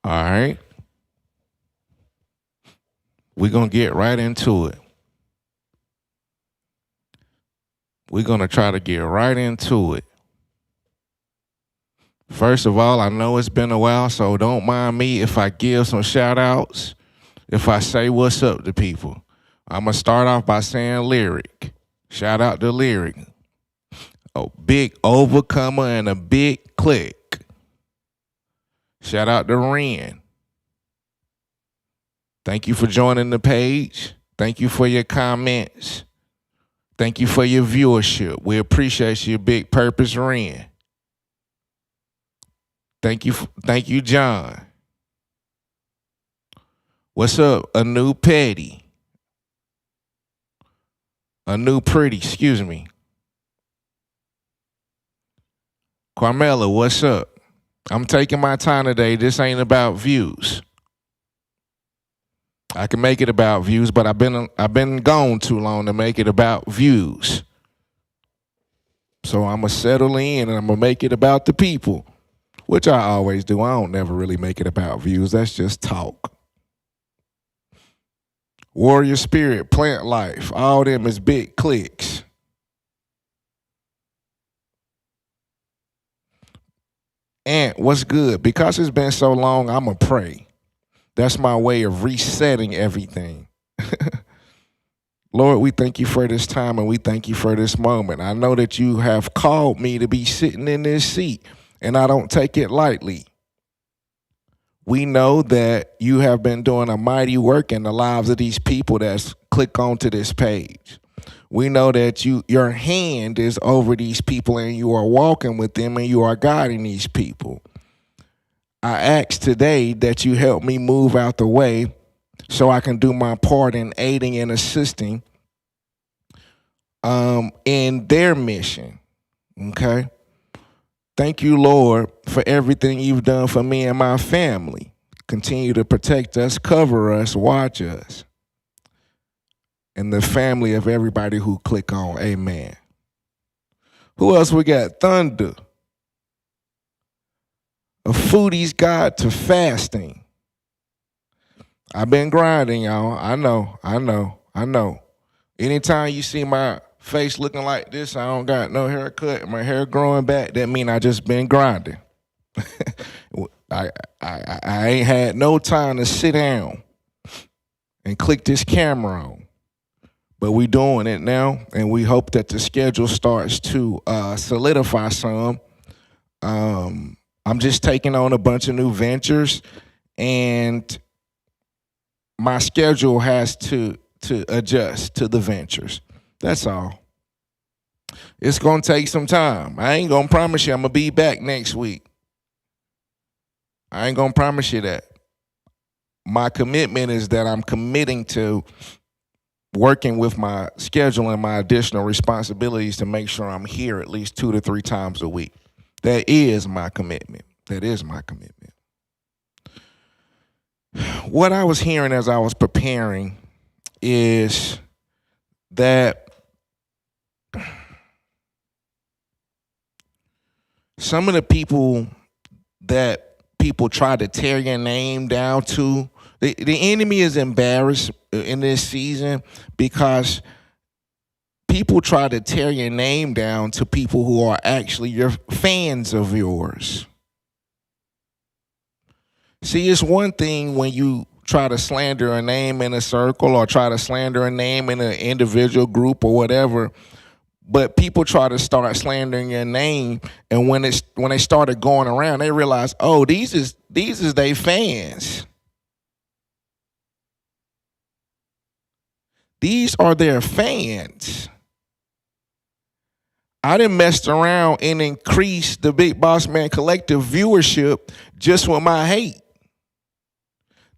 All right. We're going to get right into it. We're going to try to get right into it. First of all, I know it's been a while, so don't mind me if I give some shout outs, if I say what's up to people. I'm going to start off by saying Lyric. Shout out to Lyric. A big overcomer and a big click. Shout out to Ren. Thank you for joining the page. Thank you for your comments. Thank you for your viewership. We appreciate you, Big Purpose Ren. Thank you, John. What's up? A new Petty. A new Pretty, excuse me. Carmela, what's up? I'm taking my time today. This ain't about views. I can make it about views, but I've been gone too long to make it about views. So I'm going to settle in and I'm going to make it about the people, which I always do. I don't never really make it about views. That's just talk. Warrior Spirit, Plant Life, all them is big clicks. And what's good? Because it's been so long, I'm going to pray. That's my way of resetting everything. Lord, we thank you for this time and we thank you for this moment. I know that you have called me to be sitting in this seat, and I don't take it lightly. We know that you have been doing a mighty work in the lives of these people that click onto this page. We know that your hand is over these people and you are walking with them and you are guiding these people. I ask today that you help me move out the way so I can do my part in aiding and assisting in their mission. Okay? Thank you, Lord, for everything you've done for me and my family. Continue to protect us, cover us, watch us. And the family of everybody who click on. Amen. Who else we got? Thunder. A foodie's guide to fasting. I've been grinding, y'all. I know. Anytime you see my face looking like this, I don't got no haircut, my hair growing back, that mean I just been grinding. I ain't had no time to sit down and click this camera on. But we doing it now, and we hope that the schedule starts to solidify some. I'm just taking on a bunch of new ventures, and my schedule has to adjust to the ventures. That's all. It's going to take some time. I ain't going to promise you I'm going to be back next week. I ain't going to promise you that. My commitment is that I'm committing to working with my schedule and my additional responsibilities to make sure I'm here at least 2 to 3 times a week. That is my commitment. That is my commitment. What I was hearing as I was preparing is that some of the people that people try to tear your name down to, the enemy is embarrassed in this season because people try to tear your name down to people who are actually your fans of yours. See, it's one thing when you try to slander a name in a circle or try to slander a name in an individual group or whatever, but people try to start slandering your name, and when they started going around, they realize, oh, these is their fans. These are their fans. I done messed around and increased the Big Boss Man Collective viewership just with my hate.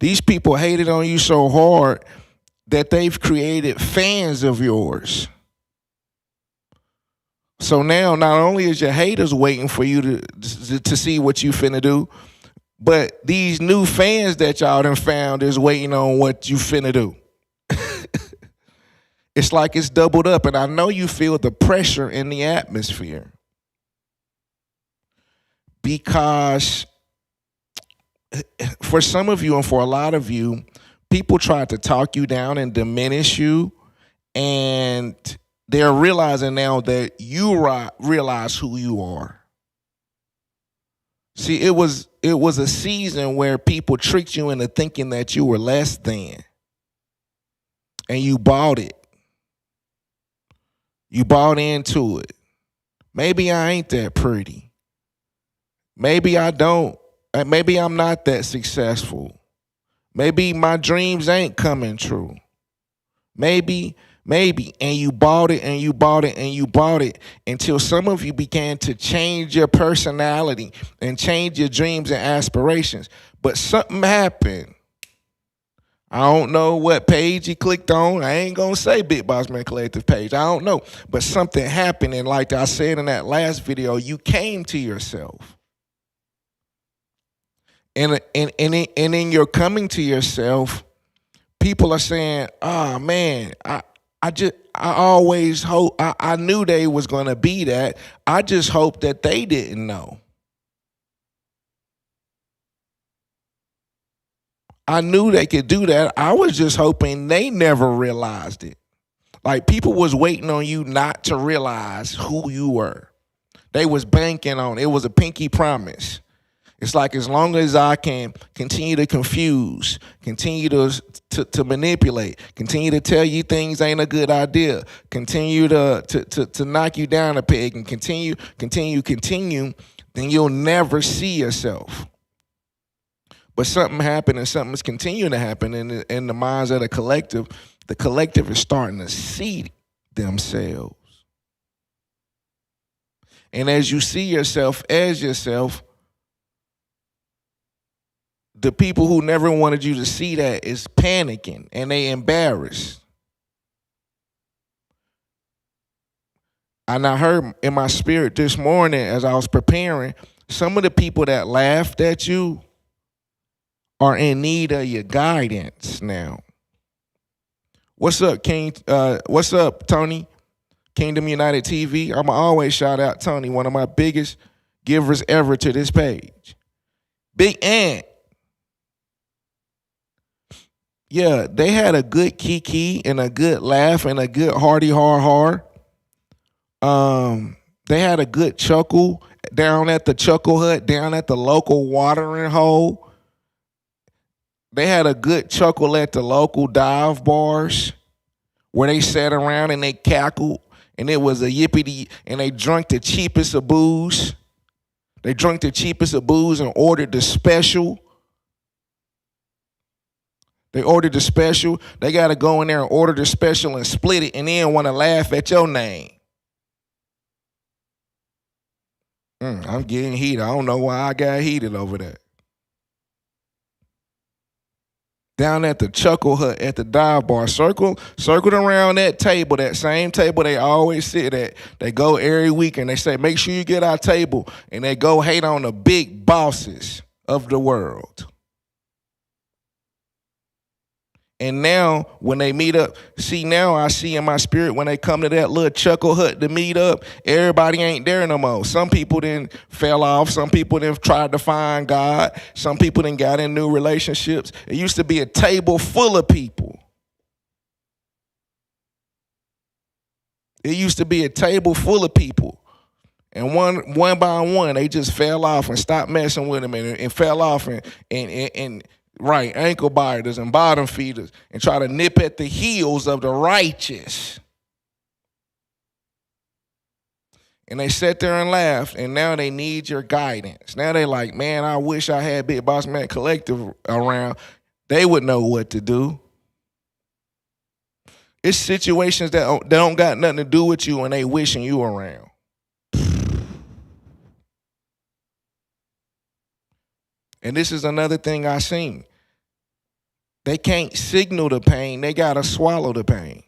These people hated on you so hard that they've created fans of yours. So now not only is your haters waiting for you to see what you finna do, but these new fans that y'all done found is waiting on what you finna do. It's like it's doubled up, and I know you feel the pressure in the atmosphere because for for some of you and for a lot of you, people try to talk you down and diminish you, and they're realizing now that you realize who you are. See, it was a season where people tricked you into thinking that you were less than, and you bought it. You bought into it. Maybe I ain't that pretty. Maybe I don't. Maybe I'm not that successful. Maybe my dreams ain't coming true. Maybe. And you bought it and you bought it and you bought it until some of you began to change your personality and change your dreams and aspirations. But something happened. I don't know what page you clicked on. I ain't going to say Big Boss Man Collective page. I don't know. But something happened. And like I said in that last video, you came to yourself. And in your coming to yourself, people are saying, oh, man, I always hope, I knew they was going to be that. I just hope that they didn't know. I knew they could do that. I was just hoping they never realized it. Like, people was waiting on you not to realize who you were. They was banking on it. It was a pinky promise. It's like, as long as I can continue to confuse, continue to manipulate, continue to tell you things ain't a good idea, continue to knock you down a peg, and continue, then you'll never see yourself. But something happened, and something's continuing to happen in the minds of the collective. The collective is starting to see themselves. And as you see yourself as yourself, the people who never wanted you to see that is panicking, and they embarrassed. And I heard in my spirit this morning as I was preparing, some of the people that laughed at you are in need of your guidance now. What's up, King? What's up, Tony? Kingdom United TV. I'm always shout out Tony, one of my biggest givers ever to this page. Big Ant. Yeah, they had a good kiki and a good laugh and a good hearty har. They had a good chuckle down at the Chuckle Hut, down at the local watering hole. They had a good chuckle at the local dive bars where they sat around and they cackled, and it was a yippity, and they drank the cheapest of booze. They drank the cheapest of booze and ordered the special. They ordered the special. They got to go in there and order the special and split it, and then want to laugh at your name. I'm getting heated. I don't know why I got heated over that. Down at the Chuckle Hut at the dive bar, circled around that table, that same table they always sit at. They go every week and they say, make sure you get our table. And they go hate on the big bosses of the world. And now when they meet up, now I see in my spirit when they come to that little Chuckle Hut to meet up, everybody ain't there no more. Some people then fell off. Some people then tried to find God. Some people then got in new relationships. It used to be a table full of people. It used to be a table full of people. And one by one, they just fell off and stopped messing with them and fell off and right, ankle biters and bottom feeders, and try to nip at the heels of the righteous. And they sat there and laughed, and now they need your guidance. Now they like, man, I wish I had Big Boss Man Collective around. They would know what to do. It's situations that don't got nothing to do with you, and they wishing you around. And this is another thing I seen. They can't signal the pain. They got to swallow the pain.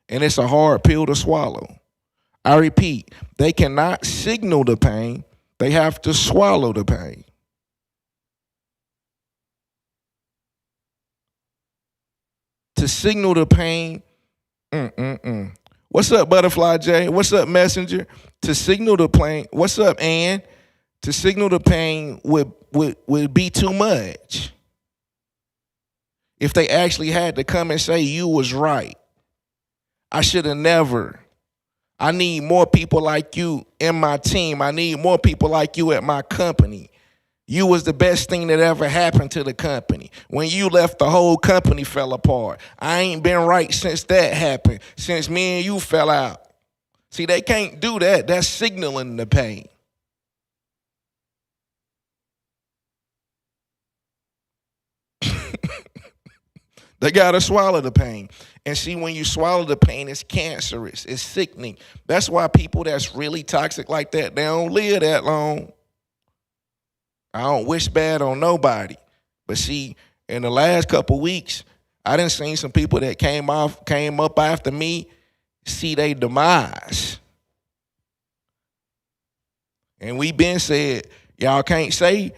And it's a hard pill to swallow. I repeat, they cannot signal the pain. They have to swallow the pain. To signal the pain, What's up, Butterfly J? What's up, Messenger? To signal the pain, what's up, Ann? to signal the pain would be too much. If they actually had to come and say, you was right. I should have never. I need more people like you in my team. I need more people like you at my company. You was the best thing that ever happened to the company. When you left, the whole company fell apart. I ain't been right since that happened, since me and you fell out. See, they can't do that. That's signaling the pain. They got to swallow the pain. And see, when you swallow the pain, it's cancerous. It's sickening. That's why people that's really toxic like that, they don't live that long. I don't wish bad on nobody. But see, in the last couple weeks, I done seen some people that came up after me see their demise. And we been said, y'all can't say,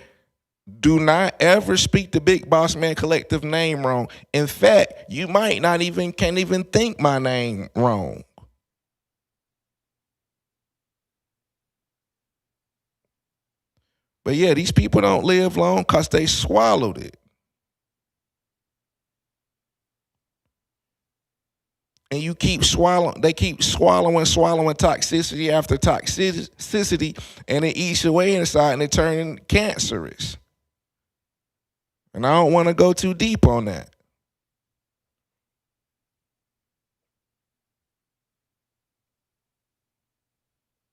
do not ever speak the Big Boss Man Collective name wrong. In fact, you might not even can't even think my name wrong. But yeah, these people don't live long because they swallowed it. And you keep swallowing, they keep swallowing toxicity after toxicity, and it eats away inside and it turns cancerous. And I don't want to go too deep on that.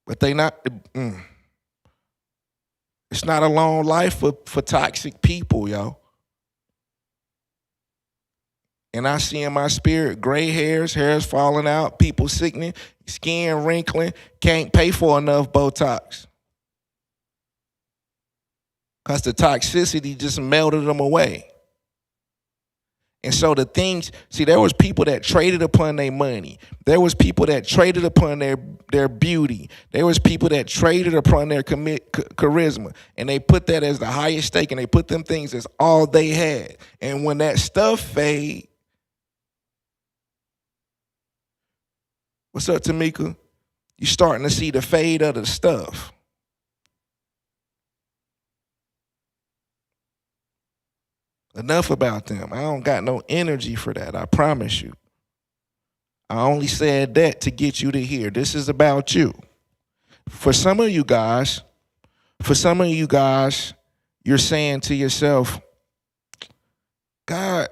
But they not, it's not a long life for toxic people, yo. And I see in my spirit gray hairs falling out, people sickening, skin wrinkling, can't pay for enough Botox. Because the toxicity just melted them away. And so the things, see, there was people that traded upon their money. There was people that traded upon their beauty. There was people that traded upon their charisma. And they put that as the highest stake, and they put them things as all they had. And when that stuff fade, what's up, Tamika? You're starting to see the fade of the stuff. Enough about them. I don't got no energy for that, I promise you. I only said that to get you to hear. This is about you. For some of you guys, you're saying to yourself, God,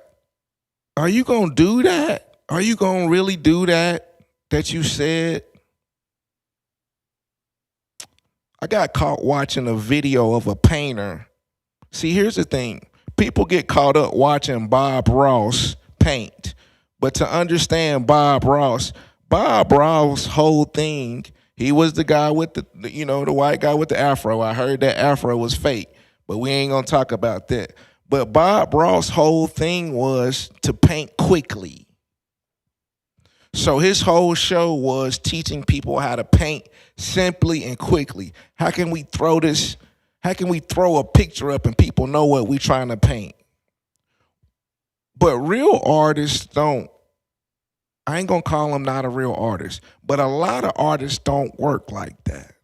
are you going to do that? Are you going to really do that you said? I got caught watching a video of a painter. See, here's the thing. People get caught up watching Bob Ross paint. But to understand Bob Ross' whole thing, he was the guy with the white guy with the afro. I heard that afro was fake, but we ain't gonna talk about that. But Bob Ross' whole thing was to paint quickly. So his whole show was teaching people how to paint simply and quickly. How can we throw a picture up and people know what we're trying to paint? But real artists don't, I ain't gonna call them not a real artist, but a lot of artists don't work like that.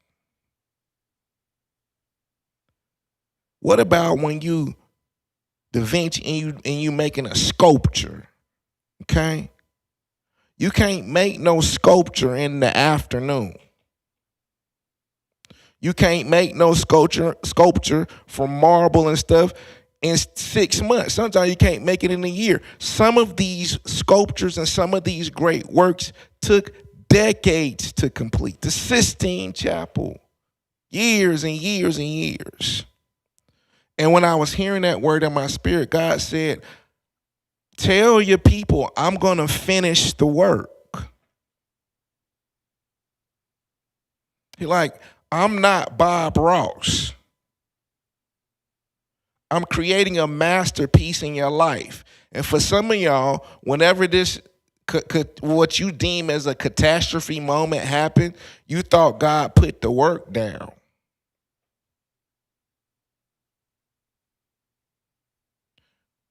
What about when you Da Vinci and you making a sculpture, okay? You can't make no sculpture in the afternoon. You can't make no sculpture from marble and stuff in 6 months. Sometimes you can't make it in a year. Some of these sculptures and some of these great works took decades to complete. The Sistine Chapel, years and years and years. And when I was hearing that word in my spirit, God said, tell your people I'm going to finish the work. He's like, I'm not Bob Ross. I'm creating a masterpiece in your life. And for some of y'all, whenever this, what you deem as a catastrophe moment happened, you thought God put the work down.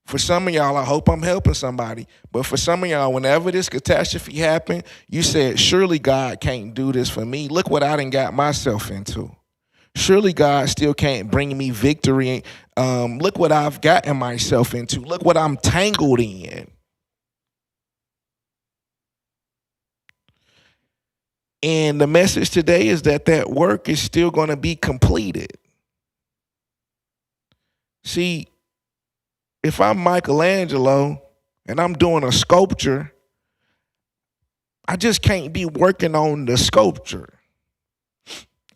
For some of y'all, I hope I'm helping somebody, but for some of y'all, whenever this catastrophe happened, you said, surely God can't do this for me. Look what I done got myself into. Surely God still can't bring me victory. Look what I've gotten myself into. Look what I'm tangled in. And the message today is that work is still going to be completed. See, if I'm Michelangelo and I'm doing a sculpture, I just can't be working on the sculpture.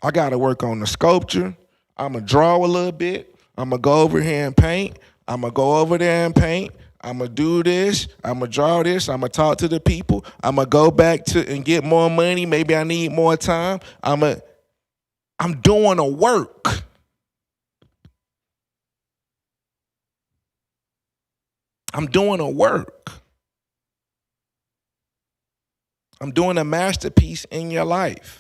I got to work on the sculpture. I'm going to draw a little bit. I'm going to go over here and paint. I'm going to go over there and paint. I'm going to do this. I'm going to draw this. I'm going to talk to the people. I'm going to go back to and get more money. Maybe I need more time. I'm doing a work. I'm doing a work. I'm doing a masterpiece in your life.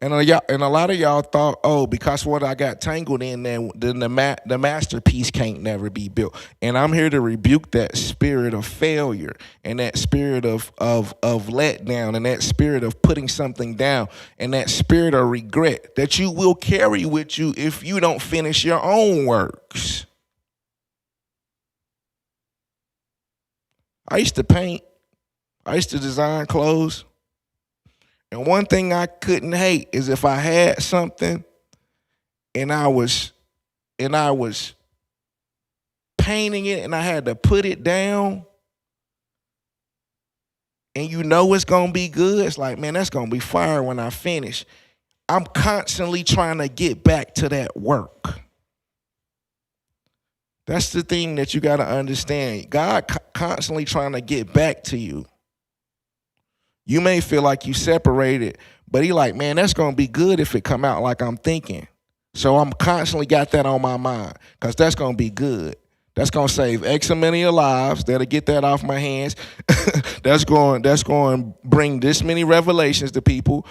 And a lot of y'all thought, oh, because what I got tangled in, then the masterpiece can't never be built. And I'm here to rebuke that spirit of failure and that spirit of letdown and that spirit of putting something down and that spirit of regret that you will carry with you if you don't finish your own works. I used to paint. I used to design clothes. And one thing I couldn't hate is if I had something and I was painting it and I had to put it down and you know it's going to be good. It's like, man, that's going to be fire when I finish. I'm constantly trying to get back to that work. That's the thing that you got to understand. God constantly trying to get back to you. You may feel like you separated, but he like, man, that's going to be good if it come out like I'm thinking. So I'm constantly got that on my mind because that's going to be good. That's going to save X amount of lives. That'll get that off my hands. That's going to bring this many revelations to people.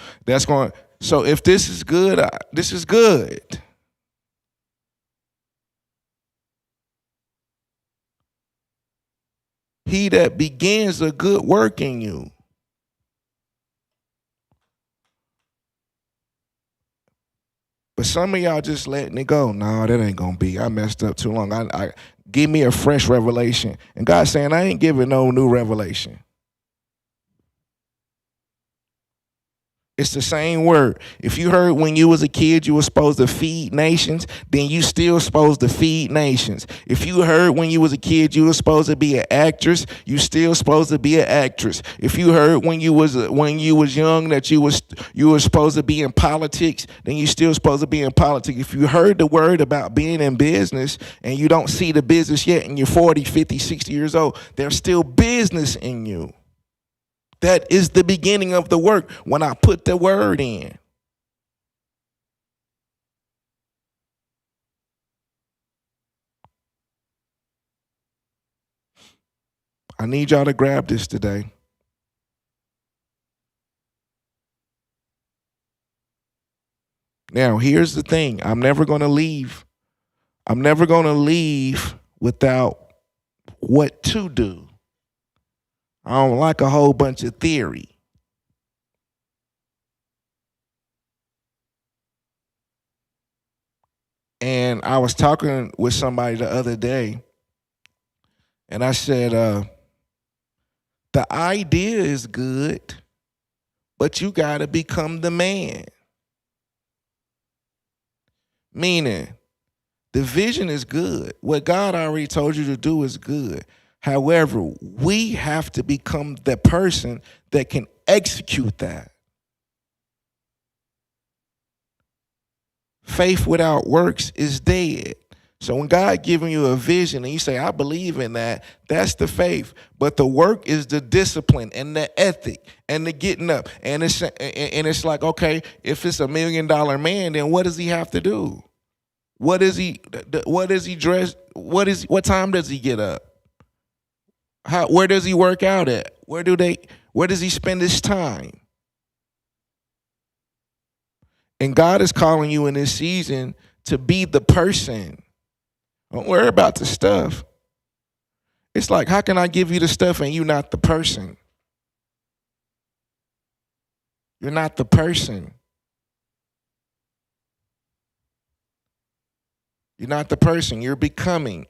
So if this is good, this is good. He that begins a good work in you. But some of y'all just letting it go. No, that ain't gonna be. I messed up too long. I give me a fresh revelation. And God's saying, I ain't giving no new revelation. It's the same word. If you heard when you was a kid you were supposed to feed nations, then you still supposed to feed nations. If you heard when you was a kid you were supposed to be an actress, you still supposed to be an actress. If you heard when you was young that you were supposed to be in politics, then you still supposed to be in politics. If you heard the word about being in business and you don't see the business yet and you're 40, 50, 60 years old, there's still business in you. That is the beginning of the work when I put the word in. I need y'all to grab this today. Now, here's the thing. I'm never going to leave without what to do. I don't like a whole bunch of theory. And I was talking with somebody the other day, and I said, the idea is good, but you got to become the man. Meaning, the vision is good. What God already told you to do is good. However, we have to become the person that can execute that. Faith without works is dead. So when God giving you a vision and you say, I believe in that, that's the faith. But the work is the discipline and the ethic and the getting up. And it's like, okay, if it's $1 million man, then what does he have to do? What does he dress? What time does he get up? Where does he work out at? Where does he spend his time? And God is calling you in this season to be the person. Don't worry about the stuff. It's like, how can I give you the stuff and you're not the person? You're not the person. You're not the person. You're becoming.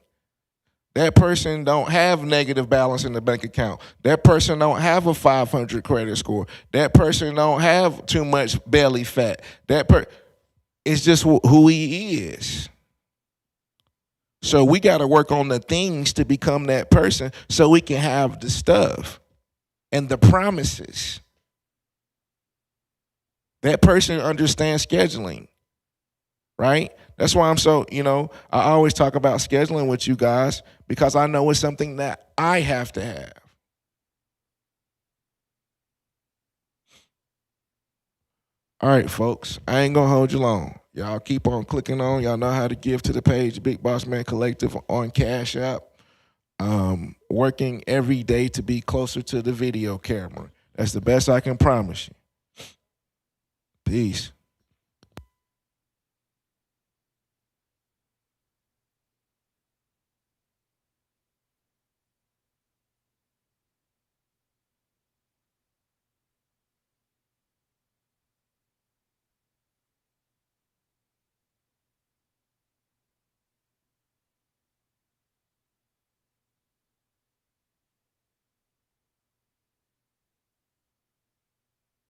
That person don't have negative balance in the bank account. That person don't have a 500 credit score. That person don't have too much belly fat. It's just who he is. So we got to work on the things to become that person so we can have the stuff and the promises. That person understands scheduling, right? That's why I'm so, I always talk about scheduling with you guys because I know it's something that I have to have. All right, folks, I ain't going to hold you long. Y'all keep on clicking on. Y'all know how to give to the page, Big Boss Man Collective on Cash App. Working every day to be closer to the video camera. That's the best I can promise you. Peace.